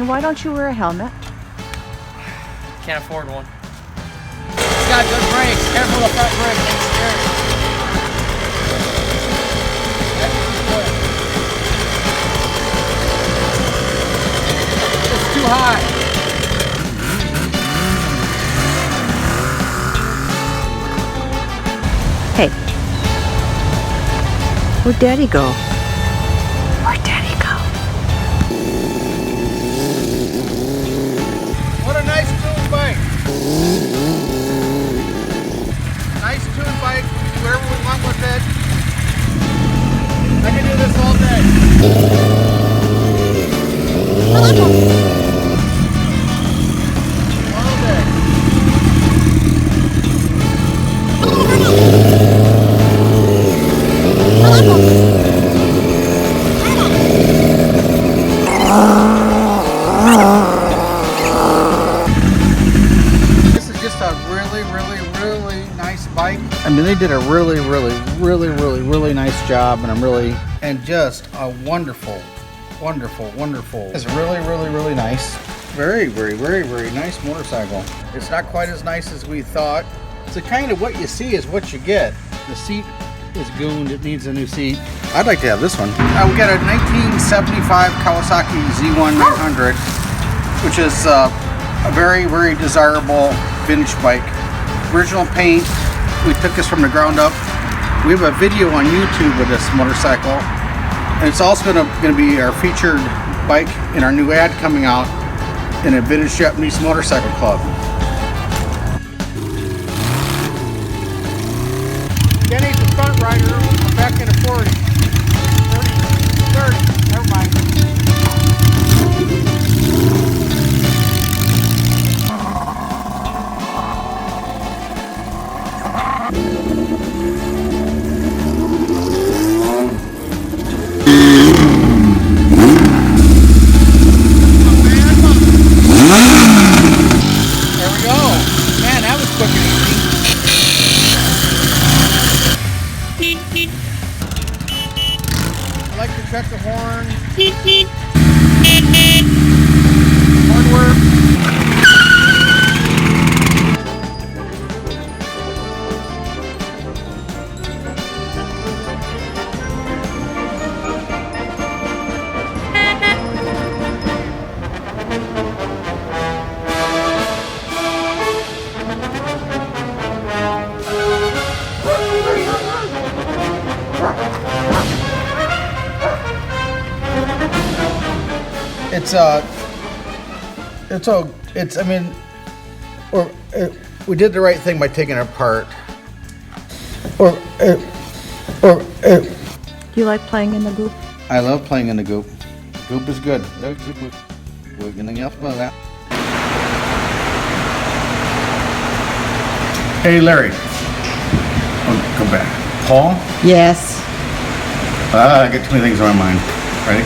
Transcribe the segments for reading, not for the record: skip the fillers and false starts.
why don't you wear a helmet? Can't afford one. It's got good brakes. Careful the front brake. It's scary. It's too high. Hey. Where'd Daddy go? Where'd Daddy go? What a nice tuned bike. Nice tuned bike. We can do whatever we want with it. I can do this all day. All day. This is just a really nice bike. I mean, they did a really nice job, and just a wonderful. It's really nice. Very nice motorcycle. It's not quite as nice as we thought. So kind of what you see is what you get. The seat is gooned, it needs a new seat. I'd like to have this one. We got a 1975 Kawasaki Z1 900, which is a very desirable vintage bike. Original paint, we took this from the ground up. We have a video on YouTube with this motorcycle, and it's also going to be our featured bike in our new ad coming out in a vintage Japanese motorcycle club. Denny's the front rider, I'm back in a 40. 30, never mind. There we go. Man, that was quick and easy. I like to check the horn. Hard work. We did the right thing by taking it apart. Do you like playing in the goop? I love playing in the goop. Goop is good. Anything else about that? Hey, Larry. Oh, come back. Paul? Yes. I got too many things on my mind. Ready?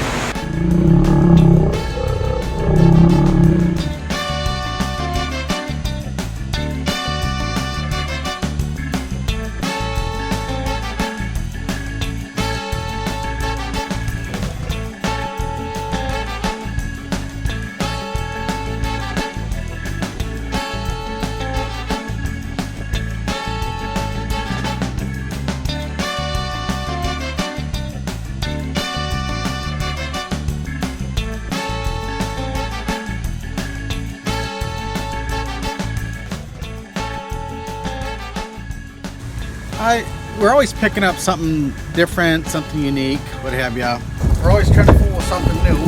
We're always picking up something different, something unique, what have you. We're always trying to fool with something new.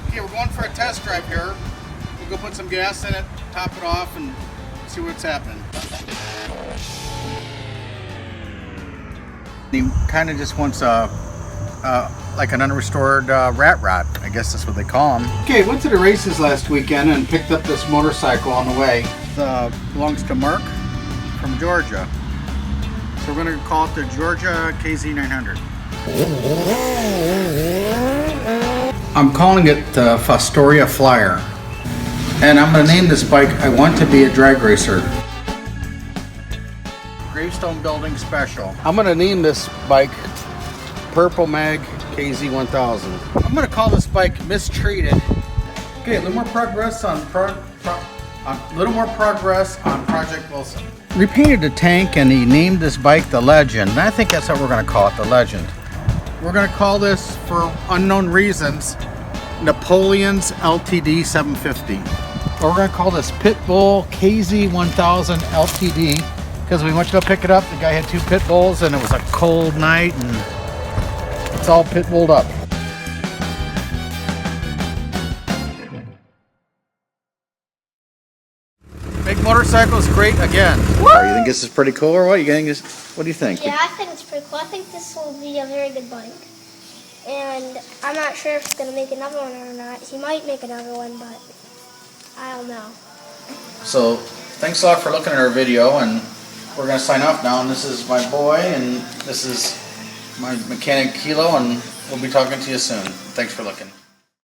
Okay, we're going for a test drive here. We'll go put some gas in it, top it off, and see what's happening. He kind of just wants like an unrestored rat rod. I guess that's what they call them. Okay, went to the races last weekend and picked up this motorcycle on the way. Belongs to Mark from Georgia. So we're going to call it the Georgia KZ900. I'm calling it the Fostoria Flyer. And I'm going to name this bike I Want to Be a Drag Racer. Gravestone Building Special. I'm going to name this bike Purple Mag KZ1000. I'm gonna call this bike mistreated. Okay, a little more progress on Project Wilson. Repainted the tank and he named this bike the Legend. And I think that's what we're gonna call it, the Legend. We're gonna call this, for unknown reasons, Napoleon's LTD 750. Or we're gonna call this Pitbull KZ1000 LTD, because we went to go pick it up. The guy had 2 pit bulls and it was a cold night and it's all pit bulled up. Big motorcycles, great again. Oh, you think this is pretty cool or what? You getting this? What do you think? Yeah, I think it's pretty cool. I think this will be a very good bike. And I'm not sure if he's going to make another one or not. He might make another one, but I don't know. So, thanks a lot for looking at our video, and we're going to sign off now. And this is my boy, and this is my mechanic Kilo, and we'll be talking to you soon. Thanks for looking.